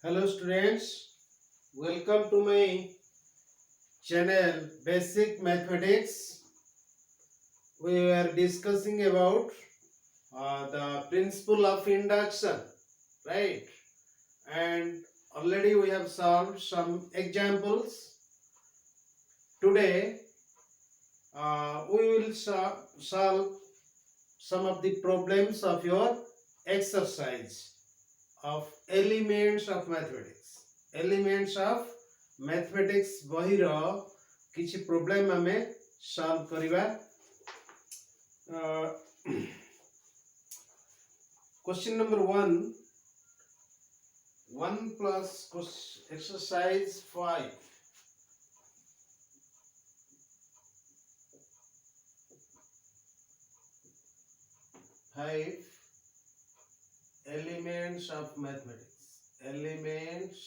Hello students, welcome to my channel Basic Mathematics. We are discussing about the principle of induction, right? And already we have solved some examples. Today we will solve some of the problems of your exercise of elements of mathematics. Elements of mathematics ବହିର କିଛି problem ଆମେ solve କରିବା। Question number 1, 1 plus exercise 5. Five elements of mathematics. Elements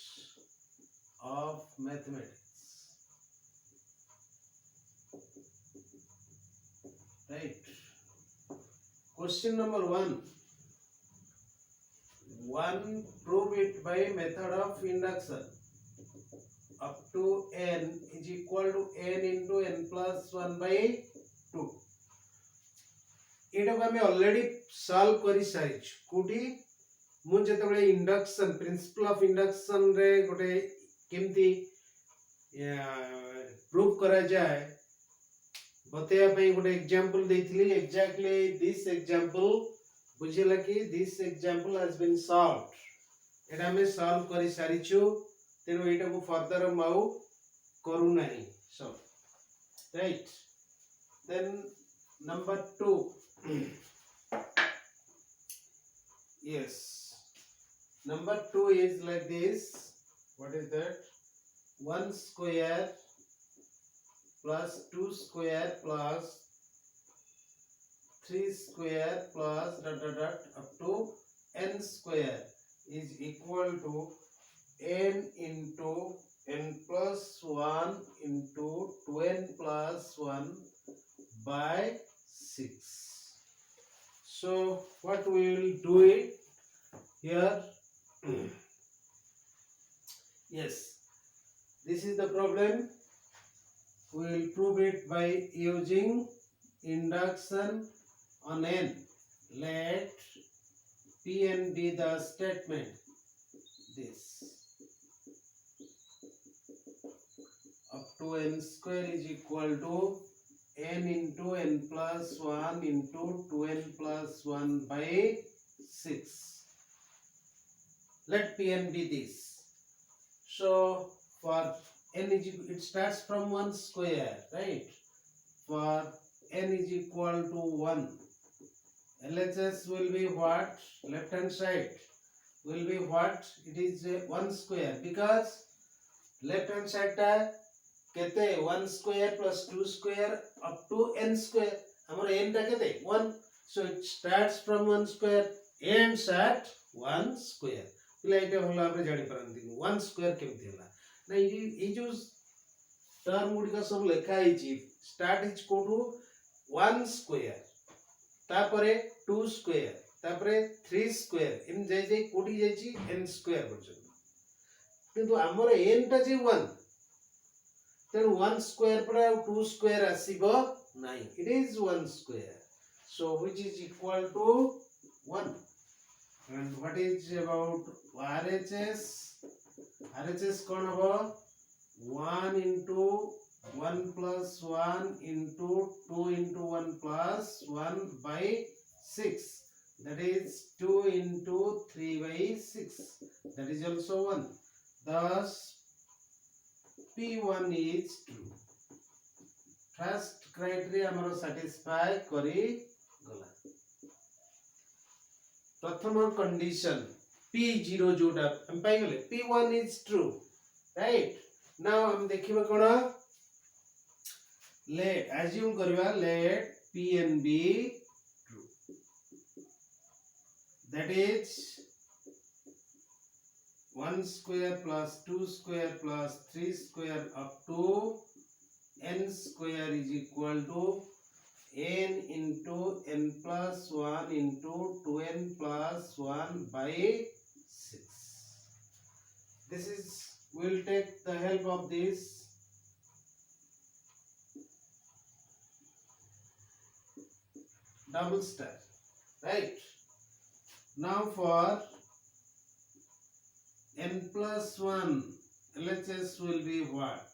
of mathematics. Right. Question number 1. 1. Prove it by method of induction. Up to n is equal to n into n plus 1 by 2. एटा हमें already solve करि सारिछ कोठी मु जेतबे induction principle of induction रे गोटे केमती prove करा जाए बतेया पई गोटे एग्जांपल देथिली एक्जेक्टली दिस एग्जांपल बुझिला कि this example has been solved एटा हमें सॉल्व करि सारिछु तेनो एटा को फर्दर माउ करू नाही so right then number 2 yes, number 2 is like this. What is that? 1 square plus 2 square plus 3 square plus dot dot dot up to n square is equal to n into n plus 1 into 2n plus 1 by 6. So what we will do it here? Yes, this is the problem. We will prove it by using induction on n. Let Pn be the statement. This up to n square is equal to n into n plus 1 into 2n plus 1 by 6. Let Pn be this. So for n is it starts from 1 square, right? For n is equal to 1, LHS will be what? Left hand side will be what? It is 1 square because left hand side ta केते 1 square plus 2 square up to n square हमर n टा केते 1, so it starts from 1 square ends at 1 square पिला एटा होला आपरे जानि परंती 1 square केमति होला ना ई जो टर्म गुडी का सब लिखा है जी स्टार्ट इज कोठू 1 square तापरे 2 square तापरे 3 square इन जाय जाय कोठी जाय छी n square पर्यंत किंतु हमर n टा जे 1 then 1 square पर 2 square आसीबो नहीं, it is 1 square, so which is equal to 1. And what is about RHS? RHS कौन होगा? 1 into 1 plus 1 into 2 into 1 plus 1 by 6, that is 2 into 3 by 6, that is also 1. Thus P1 is true. First criteria हमरो satisfy करी गला। प्रथम condition P0 जोटा हम पाई गले P1 is true, right? Now हम देखिबा कोना let assume करबा let Pn be true, that is 1 square plus 2 square plus 3 square up to n square is equal to n into n plus 1 into 2n plus 1 by 6. this is, we'll take the help of this double star, right? Now for n plus 1 LHS will be what?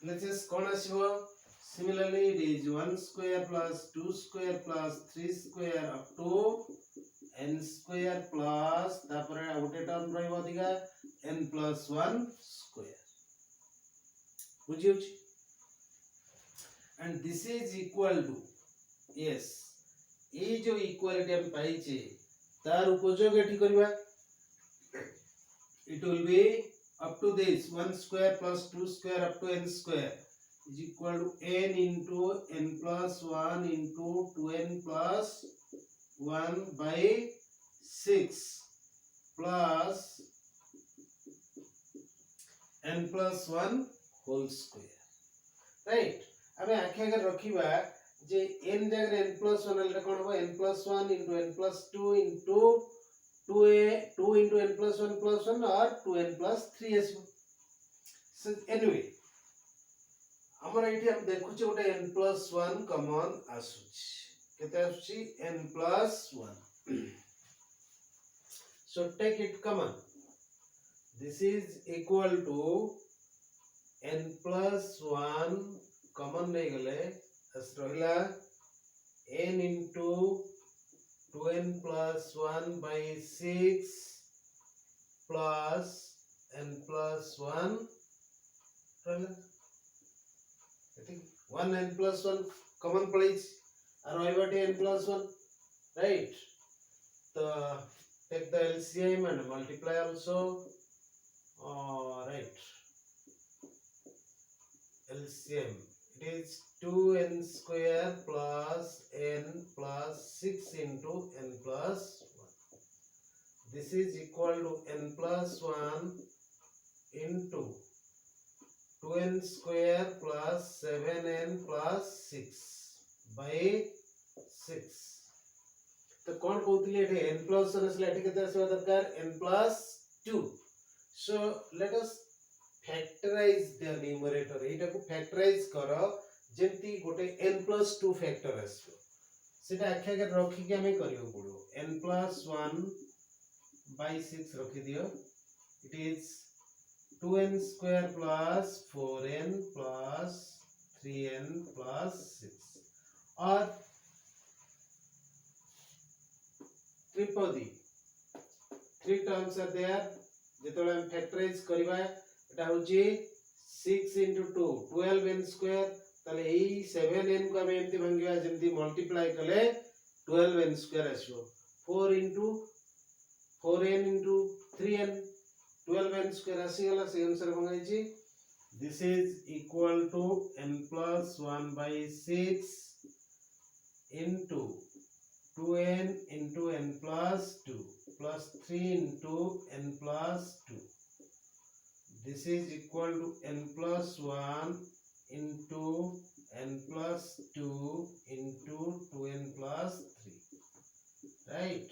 LHS कौन आसिबो? Similarly it is 1 square plus 2 square plus 3 square up to n square plus तापरे आउटे term रहइबो अधिका n plus 1 square. बुझियो छी? And this is equal to, yes, ये जो equality हम पाइछे तार उपयोग एठी करबा. It will be up to this 1 square plus 2 square up to n square is equal to n into n plus 1 into 2n plus 1 by 6 plus n plus 1 whole square. Right? अबे आखे अगर रखिबा जे n जगह n plus 1 अलटा कोन हो n plus 1 into n plus 2 into 2 into n plus 1 or 2n plus 3 आसीबो. So anyway हमर एठी हम देखुचे गोटे n plus 1 common आसुची. केते आसुची n plus 1. So take it common. This is equal to n plus 1 common नहीं गले as रहिला n into 2n plus 1 by 6 plus n plus 1 रहिला. I think 1 n plus 1 common place and y n plus 1, right? So take the LCM and multiply also. Right. LCM. It is 2n square plus n plus 6 into n plus 1. This is equal to n plus 1 into 2n square plus 7n plus 6 by 6. तो कौन कहतली एठी n plus 1 असले एठी केते आसीबा दरकार n plus 2. So let us factorize the numerator. एटा को factorize करो जेंती गोटे n plus 2 factor आसीबो. सेटा आख्या के रखी के हमें करियो पड़ो n plus 1 by 6 रखी दियो. It is 2n square plus 4n plus 3n plus 6 or tripodi. 3 terms are there. जेतोले हम फैक्टराइज करबा एटा होची 6 into 2 12n square ताले एई 7n को हम एमती भांगिबा जेमती मल्टीप्लाई कले 12n square आसीबो. 4 into 4n into 3n 12n square आसी गला से answer भांगाइची. This is equal to n plus 1 by 6 into 2n into n plus 2 plus 3 into n plus 2. This is equal to n plus 1 into n plus 2 into 2n plus 3. Right?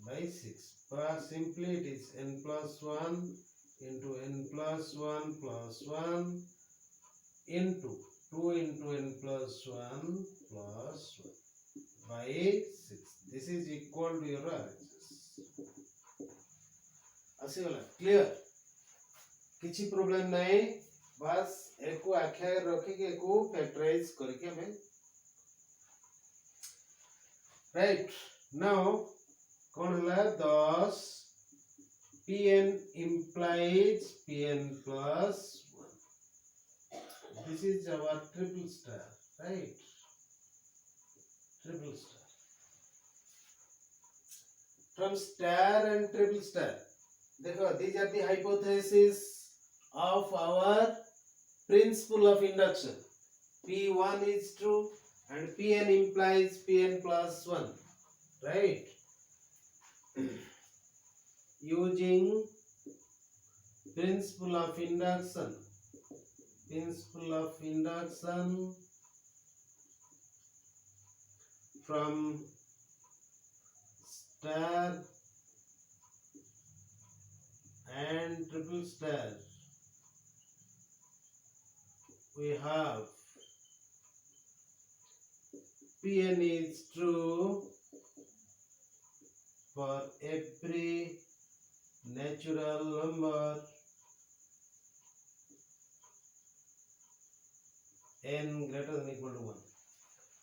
By 6. But simply it is n plus 1 into n plus 1 plus 1 into 2 into n plus 1 plus 1 by 6. This is equal to your RHS. आसीगला clear किछि problem नहीं. बस एको आख्या रखी के एको factorise करके हमें. Right now कौन हला 10 pn implies pn plus 1. This is our triple star, right? Triple star. From star and triple star, देखो these are the hypotheses of our principle of induction. P1 is true and Pn implies Pn plus 1, right? Using principle of induction from star and triple star, we have Pn is true for every natural number n greater than equal to 1.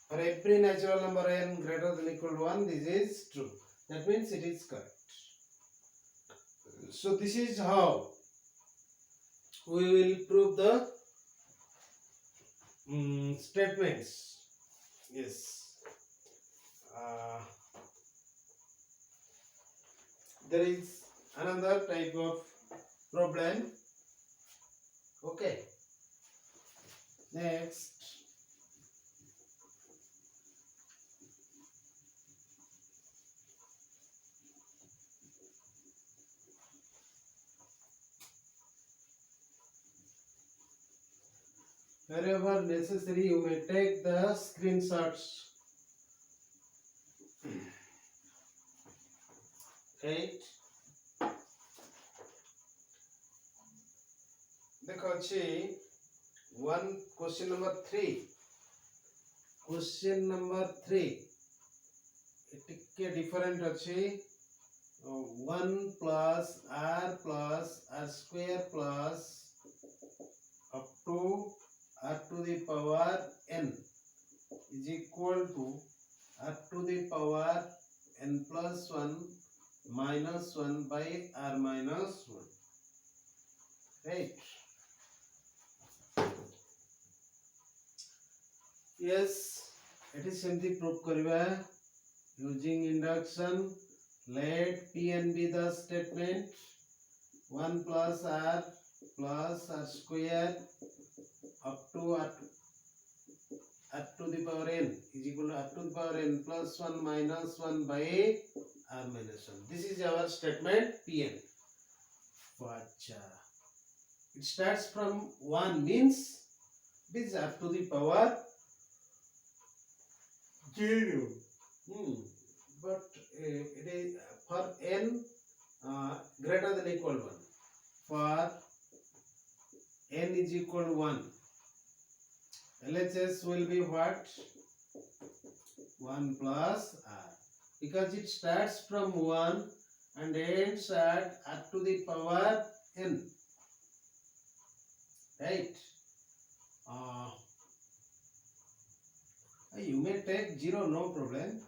For every natural number n greater than equal to 1, this is true. That means it is correct. So this is how we will prove the statements. Yes. There is another type of problem. Okay. Next. Wherever necessary, you may take the screenshots. Right? देखो अच्छी one question number 3. Question number 3. टिके different अच्छी 1 plus r square plus up to r to the power n is equal to r to the power n plus 1 minus 1 by r minus 1. Right? Yes, it is simply proof kariba using induction. Let Pn be the statement 1 plus r square up to r to the power n is equal to r to the power n plus 1 minus 1 by r minus 1. This is our statement Pn. Vacha. It starts from 1 means it is r to the power 0. But it is for n greater than equal 1. For n is equal to 1. LHS will be what? 1 plus r. Because it starts from 1 and ends at r to the power n. Right? You may take 0, no problem.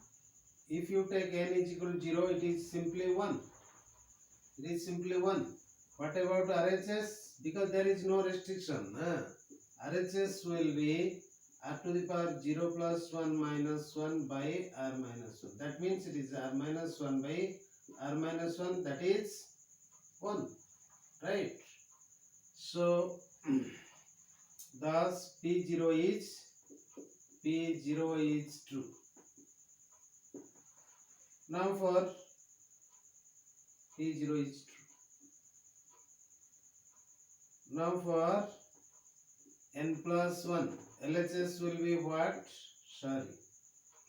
If you take n is equal to 0, it is simply 1. It is simply 1. What about RHS? Because there is no restriction. RHS will be r to the power 0 plus 1 minus 1 by r minus 1. That means it is r minus 1 by r minus 1, that is 1. Right? So, thus P0 is true. Now for P0 is true. Now for n plus 1, LHS will be what? Sorry.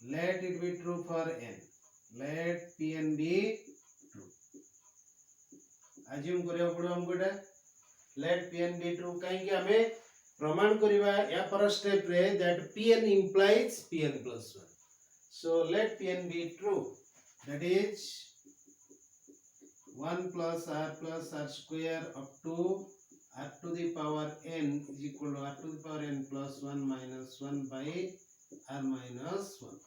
Let it be true for n. Let Pn be true. Assume करिया पड़ो हमको डा. Let Pn be true. कहीं के हमें प्रमाण करिवा या पर step रे that Pn implies Pn plus 1. So let Pn be true. That is 1 plus r square up to r to the power n is equal to r to the power n plus 1 minus 1 by r minus 1.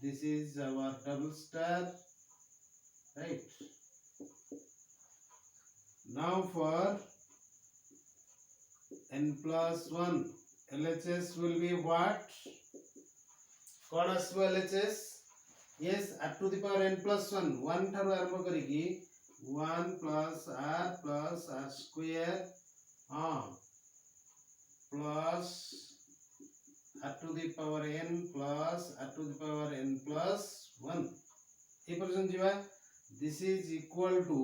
This is our double star. Right? Now for n plus 1, LHS will be what? कौन आसबो LHS? Yes, r to the power n plus 1. 1 ठारो आरंभ करिकी 1 plus r square plus r to the power n plus r to the power n plus 1. ये person जीवा. This is equal to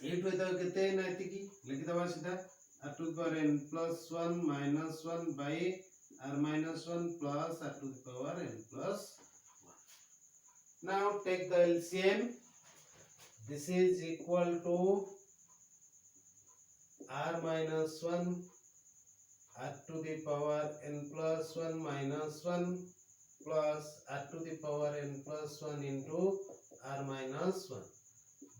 8 होता है कितने नाइती की लिखित आवाज सीधा r to the power n plus 1 minus 1 by r minus 1 plus r to the power n plus 1. Now take the LCM. This is equal to r minus 1 r to the power n plus 1 minus 1 plus r to the power n plus 1 into r minus 1.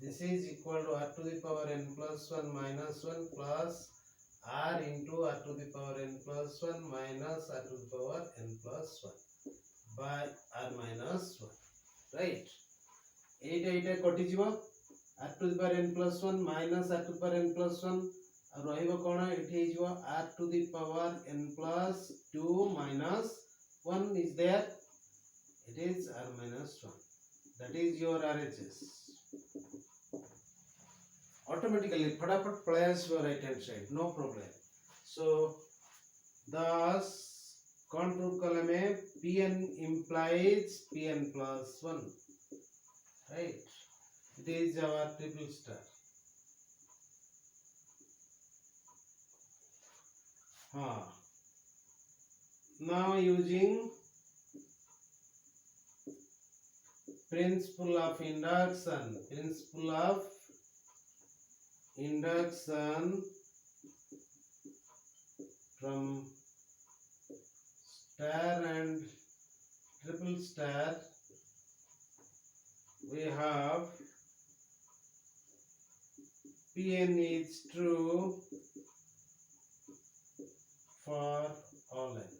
This is equal to r to the power n plus 1 minus 1 plus r into r to the power n plus 1 minus r to the power n plus 1 by r minus 1. Right? 8 कटि जीव r to the power n plus 1 minus r to the power n plus 1 रहिबो कोन एठी जीव r to the power n plus 2 minus 1 is there. It is r minus 1. That is your RHS. Automatically फटाफट पळेस your right hand side, no problem. So thus कौन prove कले में Pn implies Pn plus 1, right? It is our triple star. Now using principle of induction from star and triple star, we have Pn is true for all n.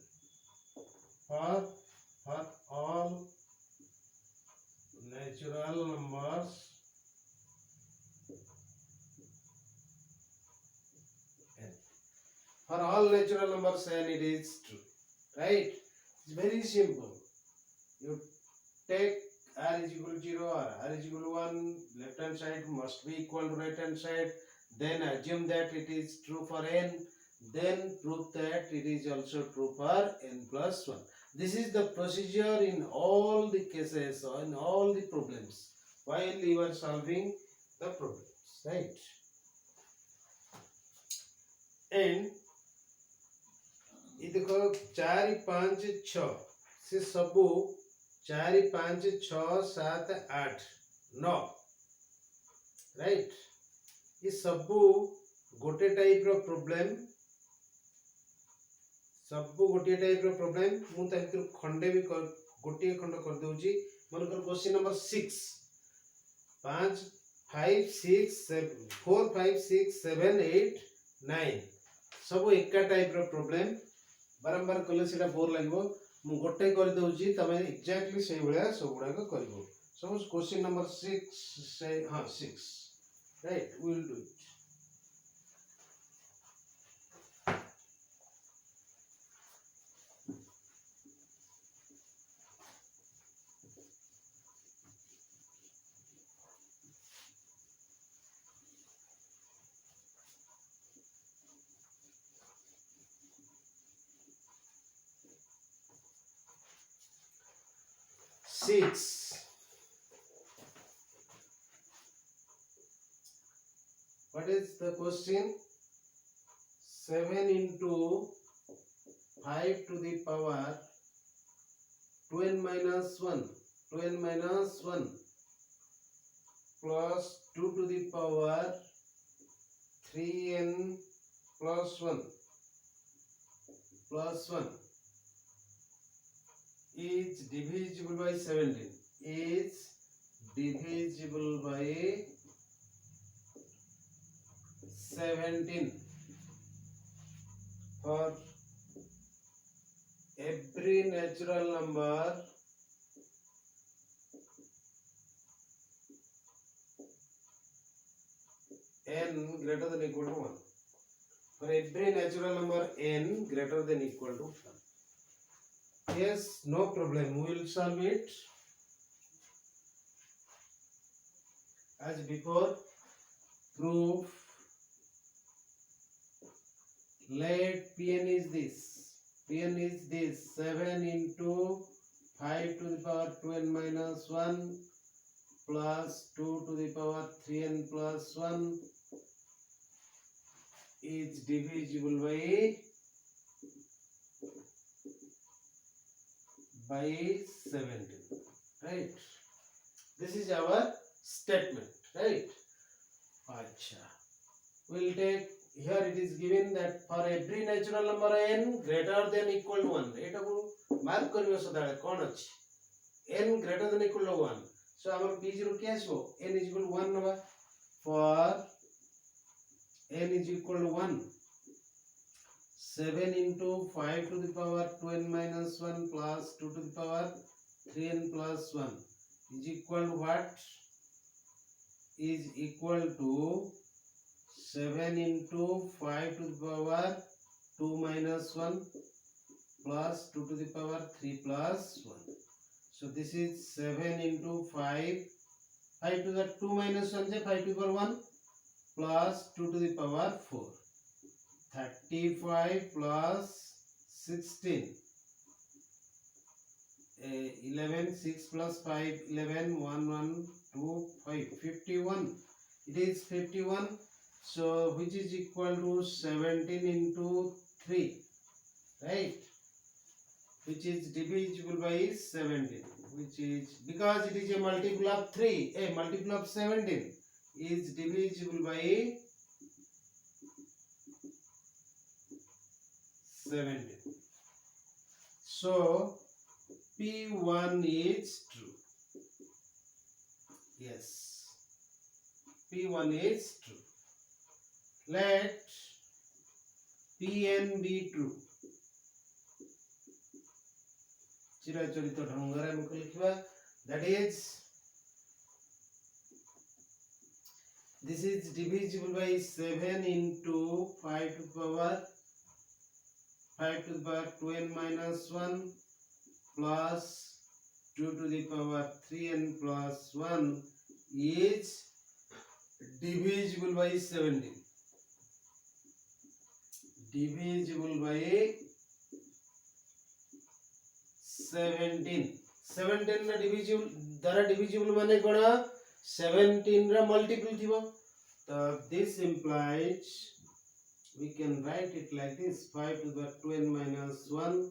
For all natural numbers n. For all natural numbers n, it is true. Right? It's very simple. You take r is equal to 0 or r is equal to 1, left hand side must be equal to right hand side, then assume that it is true for n, then prove that it is also true for n plus 1. This is the procedure in all the cases or in all the problems while you are solving the problems, right? And ये देखो 4 5 6 से सबू 4 5 6 7 8 9, right? ये सबू गोटे type रो problem, सबू गोटे type रो problem मु ता भितर खंडे भी गोटे खंड कर दउची. मन कर क्वेश्चन नंबर 6 5 5 6 7 4 5 6 7 8 9 सब एका टाइप रो प्रॉब्लम बारंबार कले सेटा बोर लागबो. मु गोटे कर दउची, तमे एग्जैक्टली सेही भलिया सब गुडा को करबो. सपोज क्वेश्चन नंबर 6 से 6, right? We will do it. Six. What is the question? 7 into 5 to the power 2n minus 1 plus 2 to the power 3n plus 1 is divisible by 17. Is divisible by 17 for every natural number n greater than equal to 1. For every natural number n greater than equal to 1. Yes, no problem. We will solve it as before. Proof. Let Pn is this. Pn is this. 7 into 5 to the power 2n minus 1 plus 2 to the power 3n plus 1 is divisible by 17, right? This is our statement, right? Acha. We'll take here it is given that for every natural number n greater than equal to 1 एटा को mark करबे सदाळे कोन अछि n greater than equal to 1 so हमर p0 के आसबो n is equal to 1 नबा for n is equal to 1 7 into 5 to the power 2n minus 1 plus 2 to the power 3n plus 1 is equal to what is equal to 7 into 5 to the power 2 minus 1 plus 2 to the power 3 plus 1. So this is 7 into 5. 5 to the 2 minus 1 is 5 to the power 1 plus 2 to the power 4. 35 plus 16. 11, 6 plus 5, 11, 1, 1, 2, 5, 51. It is 51. So which is equal to 17 into 3, right? Which is divisible by 17, which is because it is a multiple of 3, a multiple of 17 is divisible by 17. So P1 is true. Yes, P1 is true. Let Pn be true. चिराचरित ढंगरे हम लिखिबा that is this is divisible by 7 into 5 to the power 2n minus 1 plus 2 to the power 3n plus 1 is divisible by 17. Divisible by 17. 17 रा divisible द्वारा divisible माने कोना 17 रा multiple थिबो तो this implies we can write it like this 5 to the 2n minus 1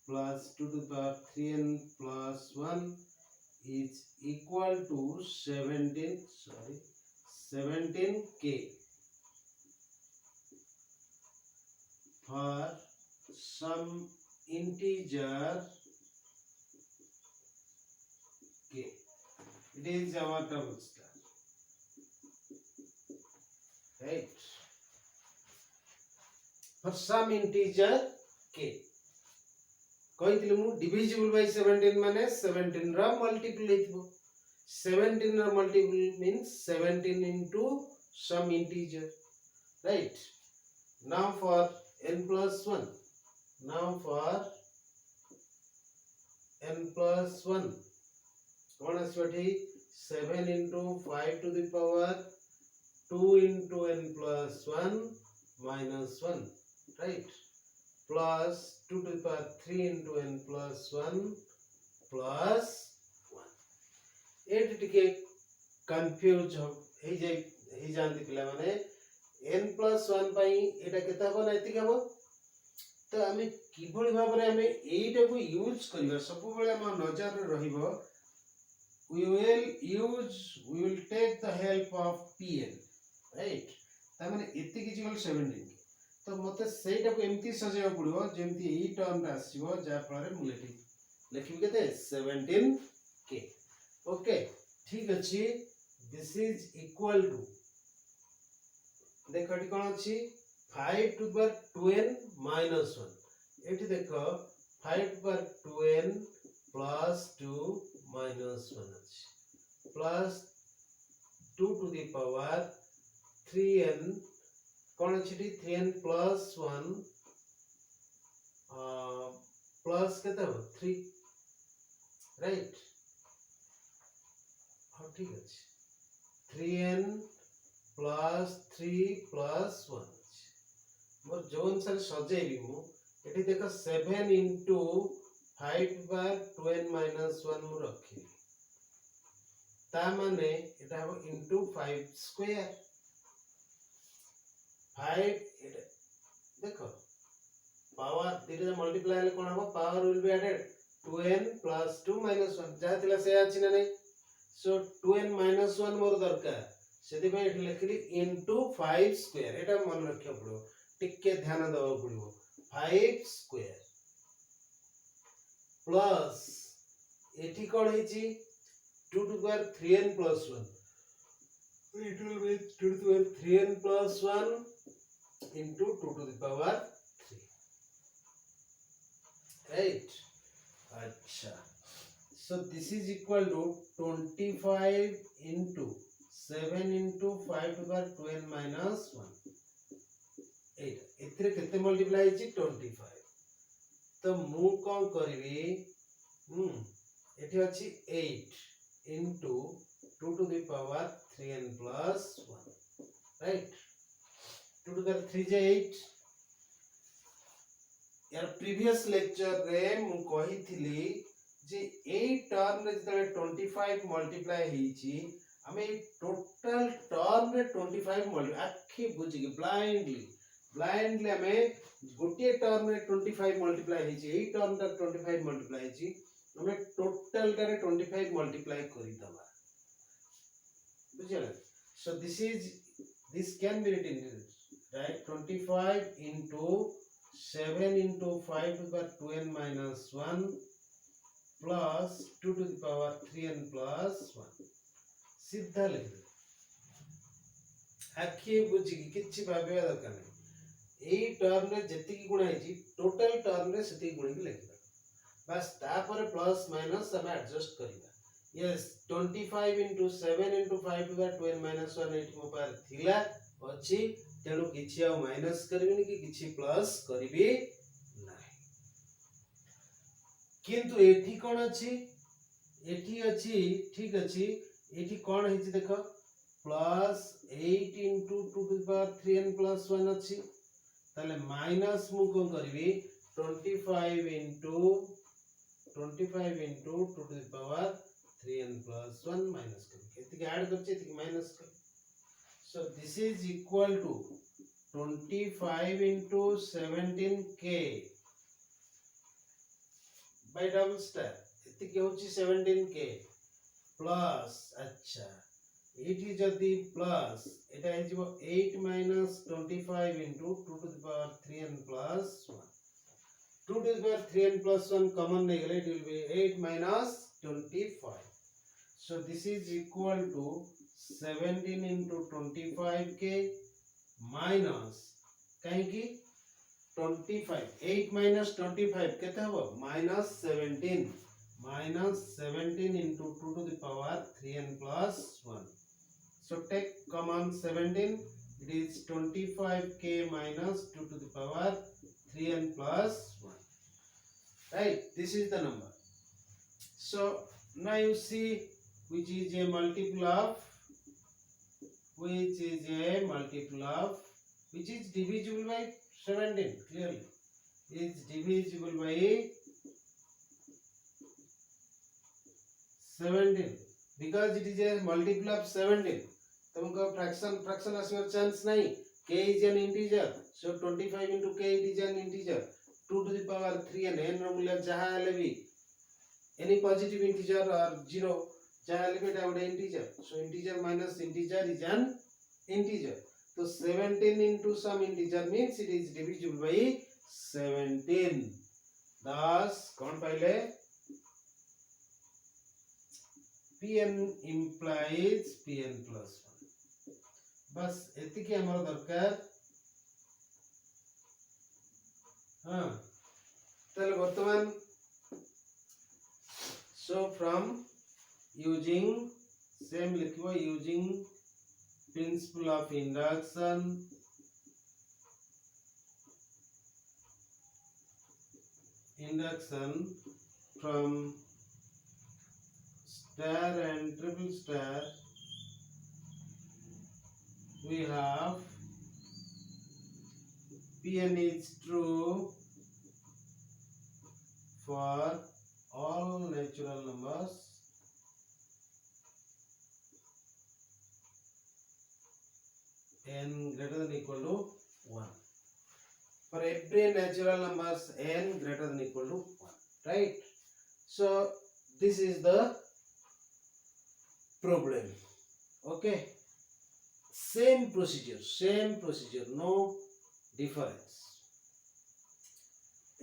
plus 2 to the 3n plus 1 is equal to 17k for some integer k. It is our double star, right? For some integer k कहितले मु divisible by 17 माने 17 रा multiple लेथिबो 17 रा multiple means 17 into some integer, right? Now for n plus 1, now for n plus 1 what is what he 7 into 5 to the power 2 into n plus 1 minus 1, right? Plus 2 to the power 3 into n plus 1 plus 1. Eight टिके confuse हे जानती पिला माने n plus 1 पई एटा केता हो नैतिक हो तो आमे किभଳି भाबरे आमे एटा को यूज करबा सब बेले हम नजर रहिबो we will take the help of pn, right? ता माने एति किछि गल 17 तो मते सेटा को एमती सजेय पड़िबो जेमती ए टर्म रा आसीबो जा फळे मु लेखिबि केते 17k. ओके ठीक अछि दिस इज इक्वल टू देखो एटी कोन अछि 5 to the 2n minus 1 eighty देखो 5 to the 2n plus 2 minus 1 अछि plus 2 to the power 3n कौन अछि 3n plus 1 plus केते हो 3, राइट? हां ठीक अछि 3n plus 3 plus 1 मोर जोन सर सजेबी मु एठी देखो 7 into 5 by 2n minus 1 मु रखी ता माने एटा हो into 5 square 5 देखो पावर तीरे मल्टीप्लाई ले कोन हो power will be added 2n plus 2 minus 1 जा थिला से अछि ना नै सो 2n minus 1 मोर दरकार से लिखली इंटू 5 स्क्वायर एटा मन रखिया पड़ो टिके ध्यान दवा पड़ो 5 स्क्वायर प्लस एठी कोन हेची 2 to power 3n plus 1 it will be 2 to the power 3n plus 1 into 2 to the power 3 right acha so this is equal to 25 into 7 into 5 to the power 12 minus 1 8 एथरे केते multiply हेची 25 तो मु कोन करबी एठी अछि 8 into 2 to the power 3n plus 1 right 2 to the power 3 is 8 यार previous lecture रे मु कहि थिली जे ए टर्म रे जतले 25 मल्टीप्लाई हेची हमें टोटल टर्म रे 25 मल्टीप्लाई आखी बुझी के ब्लाइंडली हमें गोटे टर्म रे 25 मल्टीप्लाई हेची ए टर्म रे 25 मल्टीप्लाई हेची हमें टोटल रे 25 मल्टीप्लाई करि दबा बुझियला so this can be written right 25 into 7 into 5 to the power 2n minus 1 plus 2 to the power 3n plus 1 सीधा लिख दे आखी बुझी कि किछि भाबे दरकार नै एई टर्म रे जति की गुणा हेची टोटल टर्म रे सेति गुणी के लिख दे बस तापर प्लस माइनस हम एडजस्ट करिबा yes 25 into 7 into 5 to the 12 minus 1 एठी मो पार थिला अछि तेणु किछि आ माइनस करबिनी कि किछि प्लस करबी नाही किंतु एठी कोन अछि एठी अछि ठीक अछि एठी कोन हेछि देखो plus 8 into 2 to the power 3n plus 1 अछि ताले माइनस मु कोन करबी 25 into 2 to the power 3n plus 1 minus करके ऐड करछे एतिक माइनस कर so this is equal to 25 into 17k by double star एतिक होची 17k plus अच्छा एठी जदी प्लस एटा हे जिवो 8 minus 25 into 2 to the power 3n plus 1 2 to the power 3n plus 1 common नहीं गले it will be 8 minus 25 so this is equal to 17 into 25k minus कहीं की 25 8 minus 25 केते हबो minus 17 into 2 to the power 3n plus 1 so take common 17 it is 25k minus 2 to the power 3n plus 1 right this is the number so now you see which is a multiple of which is divisible by 17 clearly is divisible by 17 because it is a multiple of 17 तुमको fraction आसवर chance नहीं k is an integer so 25 into k it is an integer 2 to the power 3 n रो मूल्य जहां आले भी any positive integer or 0 जहां आले बेटा ଗୋଟେ integer so integer minus integer is an integer so 17 into some integer means it is divisible by 17 thus कौन पाइले pn implies pn plus 1 बस एतिकी हमर दरकार हां तले वर्तमान so from using same लिखिबो using principle of induction from star and triple star we have Pn is true for all natural numbers n greater than equal to 1 for every natural numbers n greater than equal to 1 right so this is the problem okay same procedure, no difference.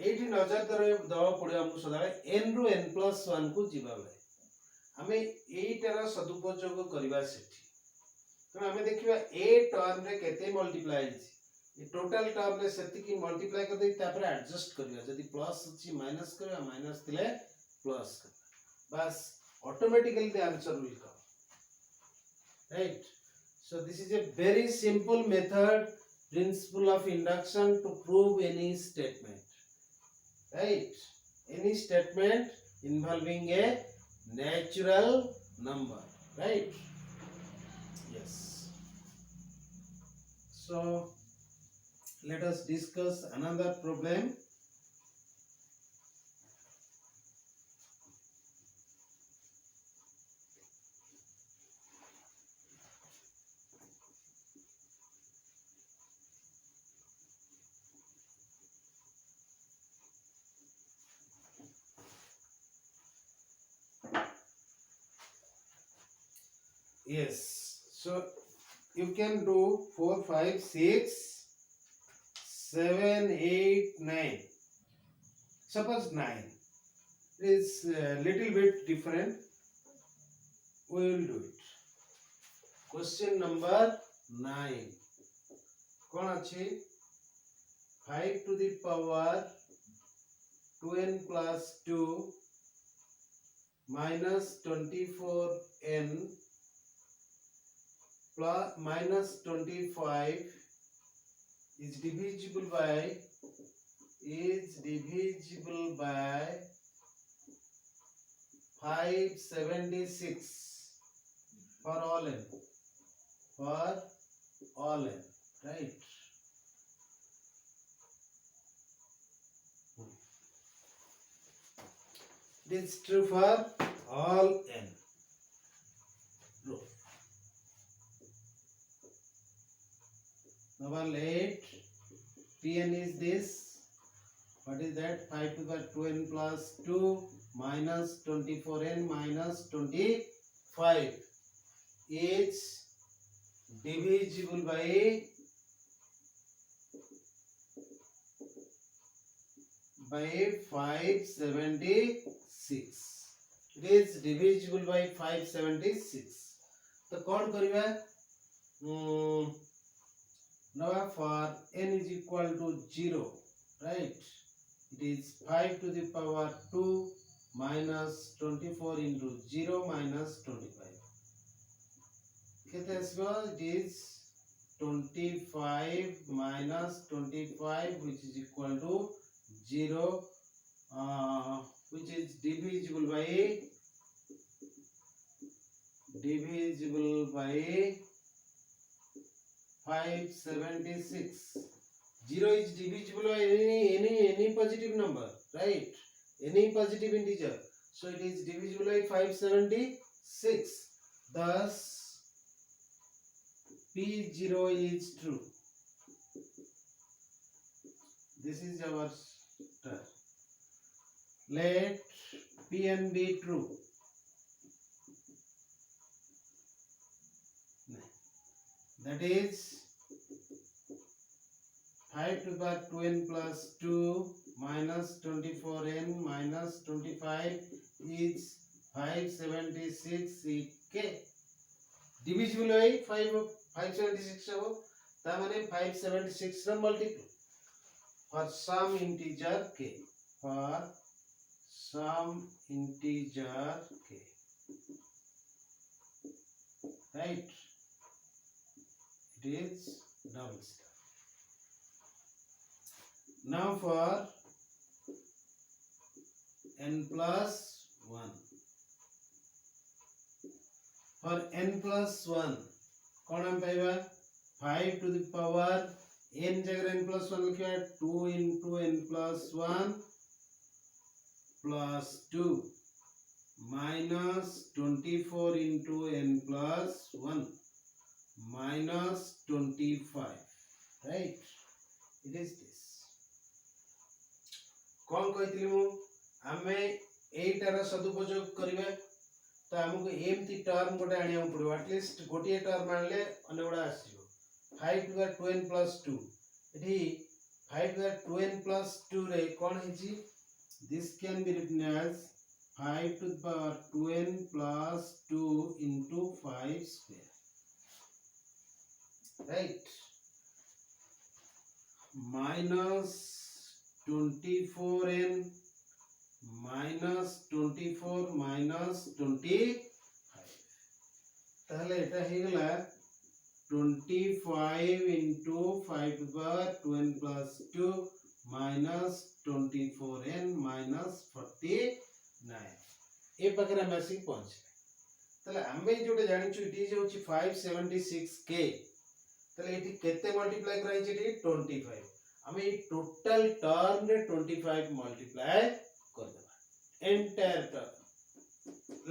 एठी नजर दवा पड़े हमको सदाळे n रु n plus 1 को जीवा बेले हमें एटार सदुपयोग करबा सेठी तो हमें देखिबा a टर्म रे केते मल्टीप्लाई अछि टोटल टर्म रे सेति की मल्टीप्लाई कर दे तापर एडजस्ट करबा जदी प्लस अछि माइनस करबा माइनस थिले प्लस करबा बस automatically the answer will come right. So this is a very simple method, principle of induction to prove any statement. Right? Any statement involving a natural number. Right? Yes. So let us discuss another problem. Yes, so you can do 4, 5, 6, 7, 8, 9. Suppose 9 is a little bit different. We will do it. Question number 9. कौन अच्छी 5 to the power 2n plus 2 minus 24n plus minus 25 is divisible by 576 for all n right. It is true for all n. Number 8, Pn is this. What is that? 5 to the 2n plus 2 minus 24n minus 25 is divisible by 576. It is divisible by 576. तो कौन करिबा now for n is equal to 0 right, it is 5 to the power 2 minus 24 into 0 minus 25 kete asba it is 25 minus 25 which is equal to 0 which is divisible by 576. 0 is divisible by any positive number, right? Any positive integer. So it is divisible by 576. Thus P0 is true. This is our star. Let Pn be true. That is 5 to the power 2n plus 2 minus 24n minus 25 is 576 k. Divisible by 576 हो ता माने 576 रा multiple for some integer k. For some integer k. Right? It is double star. Now for n plus 1. For n plus 1 कौन हम पाइबा 5 to the power n जगह n plus 1 लिखिया 2 into n plus 1 plus 2 minus 24 into n plus 1 minus 25 right. It is this. कौन कहती मु आमे एटार सदुपयोग करिवे तो हमको एमती टर्म गोटे आनिया पड़ो एटलिस्ट गोटे टर्म आनले अने गुडा आसीबो 5 टू द 2n प्लस 2 एठी 5 टू द 2n प्लस 2 रे कोन हिची this can be written as 5 to the power 2n plus 2 into 5 square, right? Minus 24n minus 24 minus 25 ताहले एटा हे गला 25 into 5 to the power 2n plus 2 minus 24n minus 49 ए पाखरे हम आसी पहुंचले तले हमें जोटे जानि छु इट इज होची 576 k तले एटी केते मल्टीप्लाई कराई छि 25 हमें ई टोटल टर्म रे 25 मल्टीप्लाई कर देबा entire term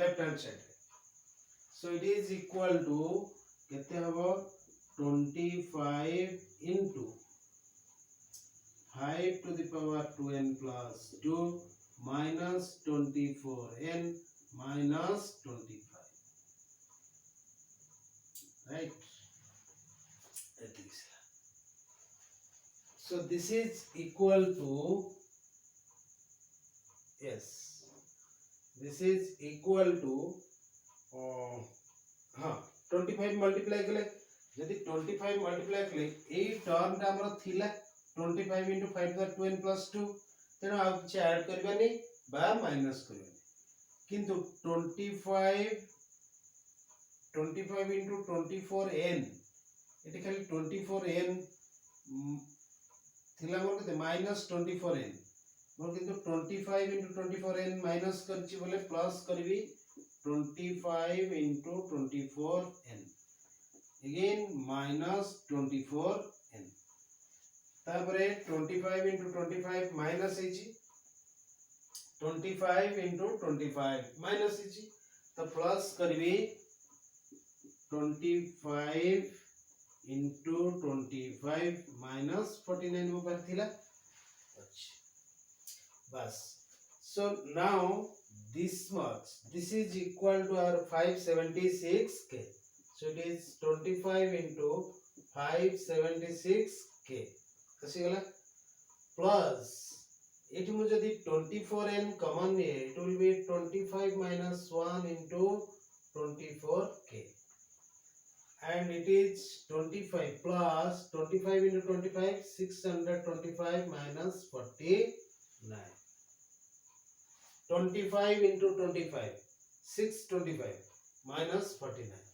left hand side रे so it is equal to केते हबो 25 into 5 to the power 2n plus 2 minus 24n minus 25, right? That is. So this is equal to, yes, this is equal to 25 multiply कले यदि 25 multiply कले a term टा हमर थिला 25 into 5 to the 2n plus 2 तेणु आ किछ add करबानी बा minus करबानी किंतु 25 into 24n एटी खाली 24n थिला मोर केते माइनस 24n मोर किंतु 25 into 24n माइनस करछि बोले प्लस करबी 25 into 24n again minus 24n तापरे 25 into 25 माइनस हेछि 25 into 25 माइनस हेछि तो प्लस करबी 25 into 25 minus 49 ऊपर थिला अच्छा बस so now this much this is equal to our 576k so it is 25 into 576k कसी गला प्लस एठी मु जदी 24n कॉमन ने it will be 25 minus 1 into 24k and it is 25 plus 25 into 25 625 minus 49 25 into 25 625 minus 49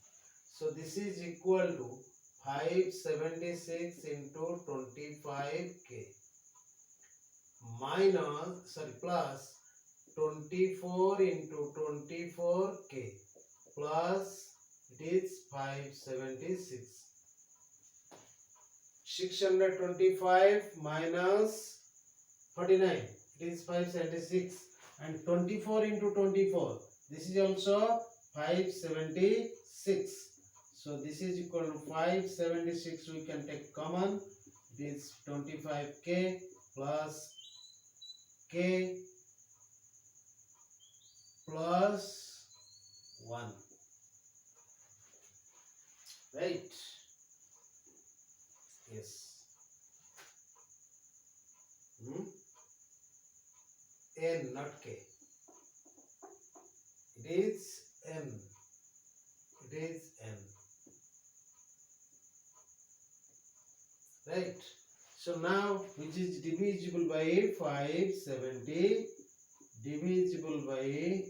so this is equal to 576 into 25k minus plus 24 into 24k plus it is 576 625 minus 49 it is 576 and 24 into 24 this is also 576 so this is equal to 576 we can take common it is 25k plus k plus 1 right yes n not k it is n right so now which is divisible by 570 divisible by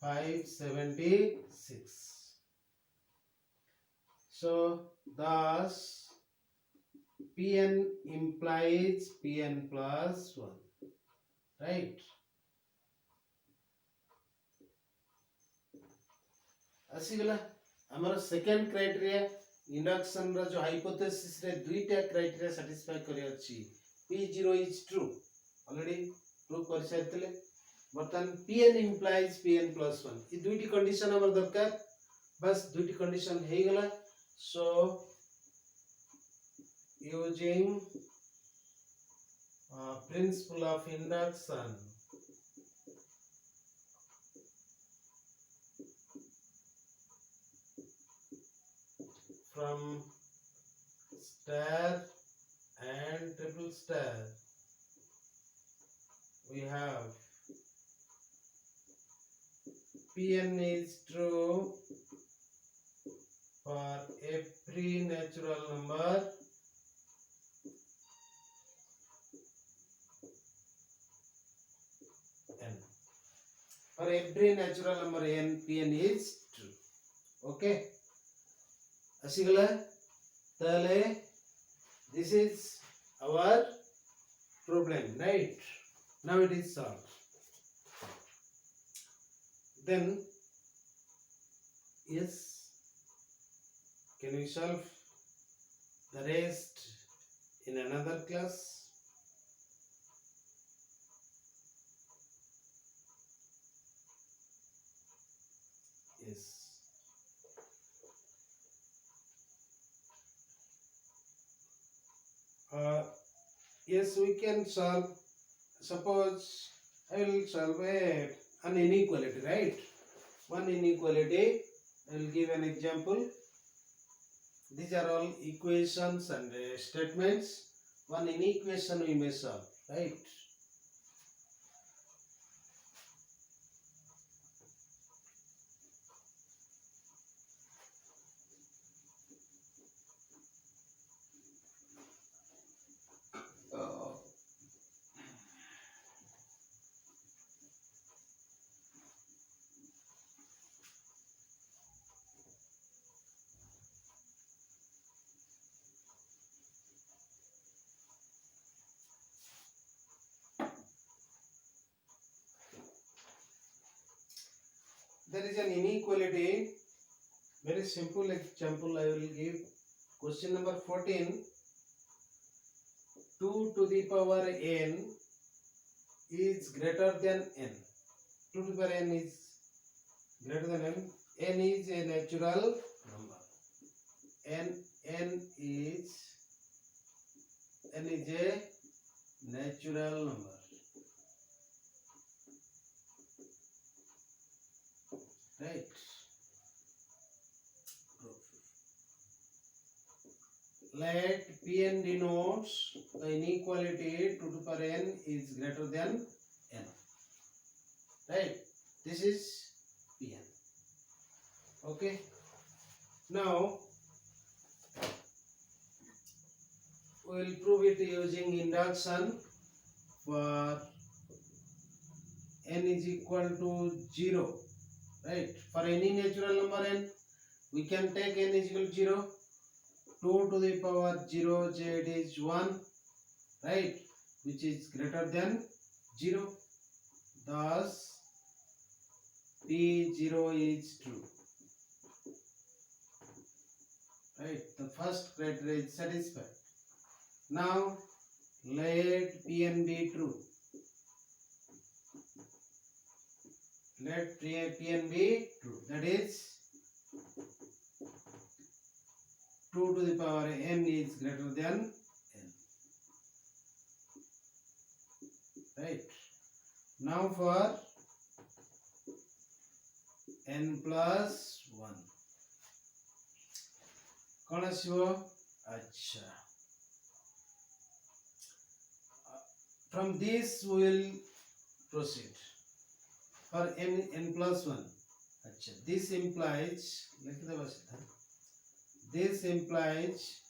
576 so thus Pn implies Pn plus 1 right आसीगला हमर second criteria induction रा जो hypothesis रे दुईटा criteria satisfy करे अछि p0 is true already prove कर साइतले बर्तन pn implies pn plus 1 ई दुईटी condition हमर दरकार बस दुईटी कंडीशन हे गला so using principal of induction from star and triple star, we have Pn is true for every natural number n. For every natural number n, Pn is true. Okay? Asigala? Tale, this is our problem, right? Now it is solved. Then, yes, can we solve the rest in another class? Yes. Yes, we can solve. Suppose I will solve an inequality, right? One inequality. I will give an example. These are all equations and statements. One inequation we may solve, right? There is an inequality. Very simple example I will give. Question number 14. 2 to the power n is greater than n. 2 to the power n is greater than n. N is a natural number. N is a natural number. Right? Let Pn denotes the inequality 2 to the power n is greater than n. Right? This is Pn. Okay? Now, we will prove it using induction for n is equal to 0. Right? For any natural number n, we can take n is equal to 0. 2 to the power 0 z is 1, right, which is greater than 0. Thus P0 is true. Right, the first criteria is satisfied. Now let Pn be true. Let Pn be true. That is 2 to the power n is greater than n. Right. Now for n plus 1. कौन आसिबो? अच्छा. From this we will proceed. For n plus 1. अच्छा. This implies, this implies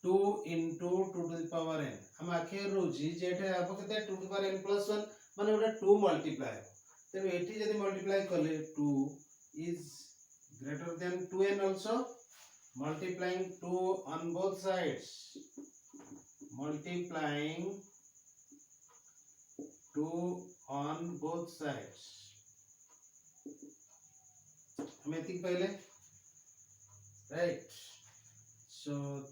2 into 2 to the power n. हम आखे रोजी जेठे आप कहते 2 to the power n plus 1 माने उटा 2 multiply हो. तेरे एटी जदि multiply कले 2 is greater than 2n also. Multiplying 2 on both sides. Multiplying 2 on both sides. हम एतिक पहले, right? So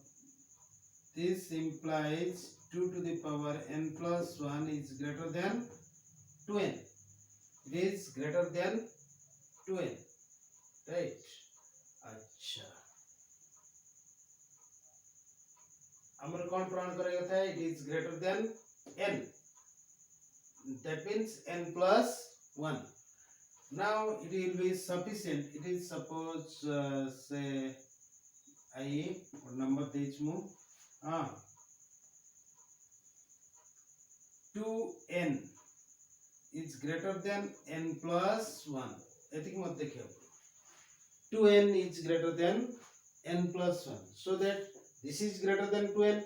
this implies 2 to the power n plus 1 is greater than 2n. It is greater than 2n, right? अच्छा. हमर कौन प्रमाण करेगा था? It is greater than n. That means n plus 1. Now it will be sufficient. It is suppose say आइए और number देच मु 2n is greater than n plus 1 एतिक मत देखियो 2n is greater than n plus 1 so that this is greater than 2n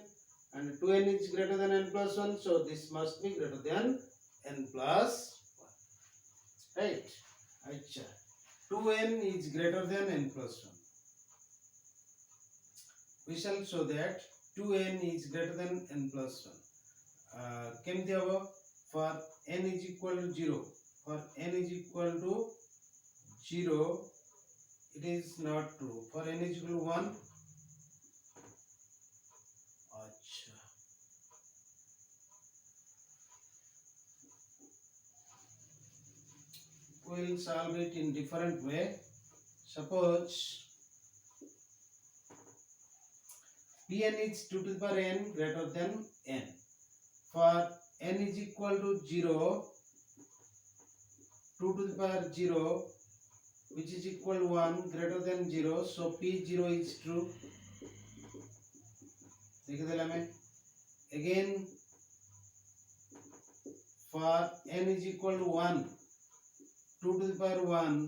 and 2n is greater than n plus 1 so this must be greater than n plus 1 right acha 2n is greater than n plus 1 we shall show that 2n is greater than n plus 1 केमती हबो for n is equal to 0 for n is equal to 0 it is not true for n is equal to 1 acha we will solve it in different way suppose Pn is 2 to the power n greater than n for n is equal to 0 2 to the power 0 which is equal to 1 greater than 0 so p0 is true देख देला में again for n is equal to 1 2 to the power 1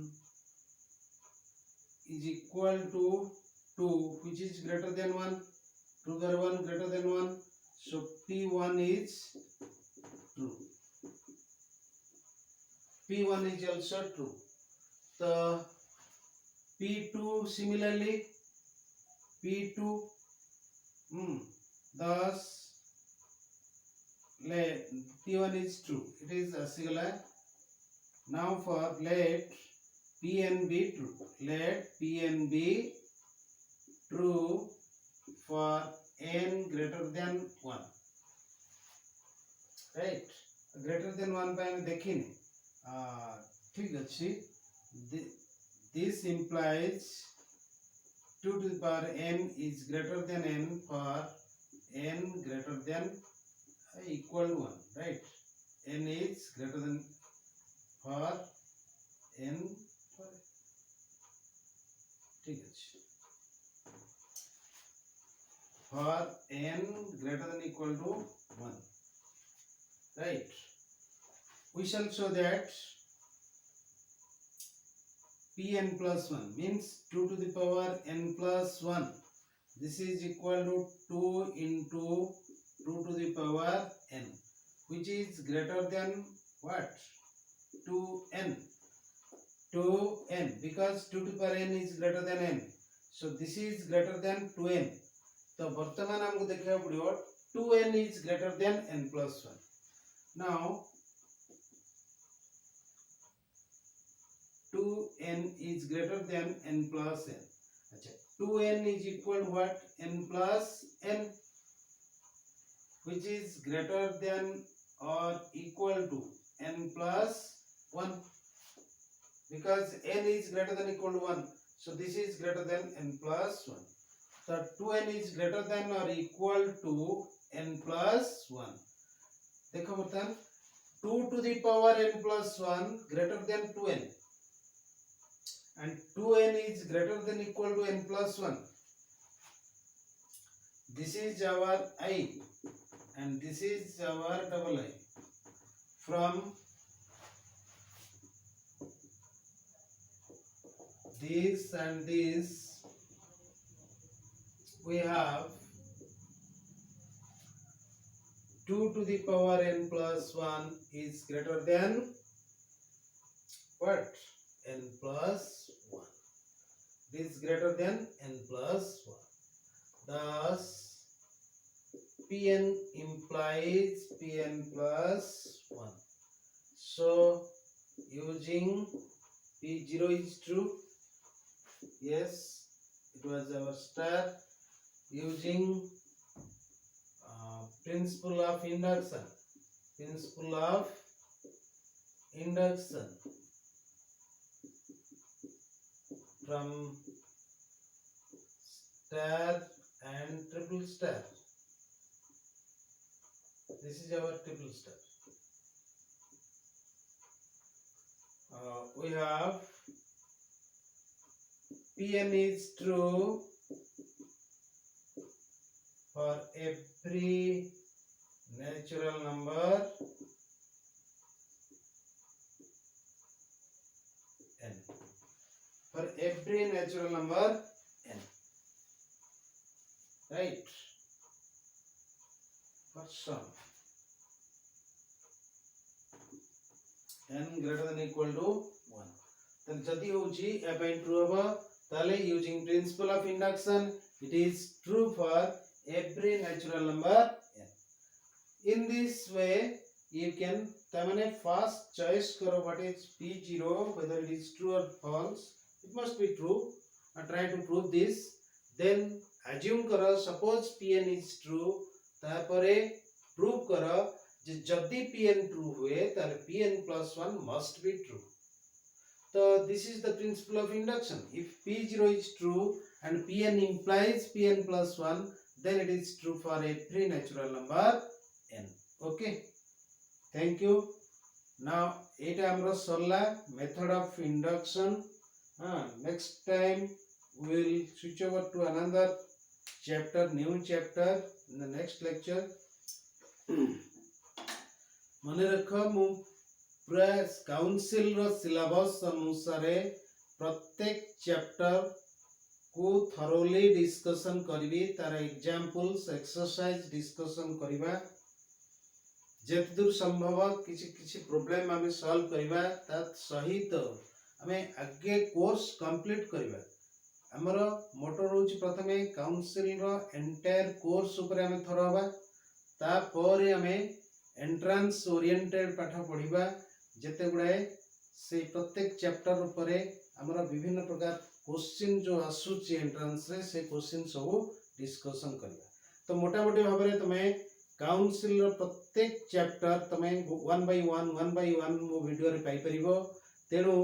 is equal to 2 which is greater than 1 2 to the power 1 greater than 1 so p1 is true p1 is also true so p2 similarly p2 thus let p1 is true it is asigala now for let pn be true let pn be true for n greater than 1 right greater than 1 by देखिने ठीक अच्छी this implies 2 to the power n is greater than n for n greater than equal to 1 right n is greater than for n for ठीक अच्छी for n greater than equal to 1 right we shall show that pn plus 1 means 2 to the power n plus 1 this is equal to 2 into 2 to the power n which is greater than what 2n 2n because 2 to the power n is greater than n so this is greater than 2n तो वर्तमान हमको देखा पड़ियो 2n is greater than n plus 1 now 2n is greater than n plus n अच्छा 2n is equal to what n plus n which is greater than or equal to n plus 1 because n is greater than equal to 1 so this is greater than n plus 1 so 2n is greater than or equal to n plus 1 देखो बता 2 to the power n plus 1 greater than 2n and 2n is greater than equal to n plus 1 this is our I and this is our double I from this and this we have 2 to the power n plus 1 is greater than what n plus 1 this is greater than n plus 1 thus pn implies pn plus 1 so using p0 is true yes it was our star using principle of induction from star and triple star this is our triple star we have pn is true for every natural number n. For every natural number n. Right? For some n greater than equal to 1. Then जदि होची a by true होगा ताले using principle of induction it is true for every natural number n. In this way you can तमने first choice करो what is p0 whether it is true or false. It must be true and try to prove this. Then assume करो suppose pn is true तापरे prove करो जे जदि pn true हुए ताले pn plus 1 must be true. So this is the principle of induction. If p0 is true and pn implies pn plus 1 then it is true for every natural number n. Okay, thank you. Now eta amro solla method of induction. Next time we will switch over to another chapter, new chapter in the next lecture. मने रख मु पूरा council रो syllabus अनुसार प्रत्येक chapter को thoroughly discussion करबी तार examples exercise discussion करबा जेत दूर संभव किछि किछि प्रॉब्लम हमें सॉल्व करबा ता सहित हमें आगे कोर्स कंप्लीट करबा हमर मोटर होची प्रथमे काउंसिल रो एंटायर कोर्स ऊपर हमें थरबा ता परे हमें एंट्रांस ओरिएंटेड पाठ पढ़िबा जेते गुडाए से प्रत्येक चैप्टर ऊपर हमर विभिन्न प्रकार क्वेश्चन जो आसुची एंट्रांस रे से क्वेश्चन सब डिस्कशन करबा. तो मोटा मोटी भाबरे तमे काउंसिल रो प्रत्येक चैप्टर तमे 1 by 1 मो वीडियो रे पाई परिबो. तेनु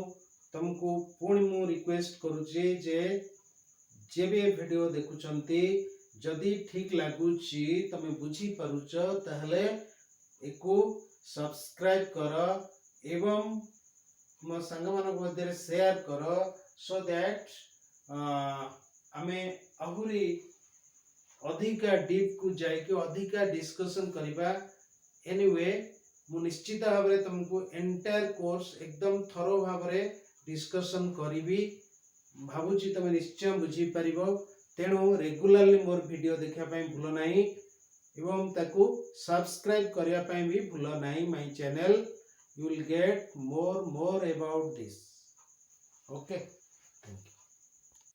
तुमको पुणी मु रिक्वेस्ट करूची जे जेबे वीडियो देखुचंती जदि ठीक लागुची तमे बुझी पारुच ताहले एको सब्सक्राइब कर एवं मो संग मानक मध्य शेयर कर सो दैट आमे अहुरी अधिका डीप को जाय के अधिका डिस्कशन करिबा. एनीवे मु निश्चित भाव रे तुमको एंटायर कोर्स एकदम थरो भाव रे डिस्कशन करिबी भाबुची तमे निश्चय बुझी परिबो. तेणु रेगुलरली मोर वीडियो देखा पई भूल नाही एवं ताकू सब्सक्राइब करिया पई भी भूल नाही my channel. You will get more about this. Okay.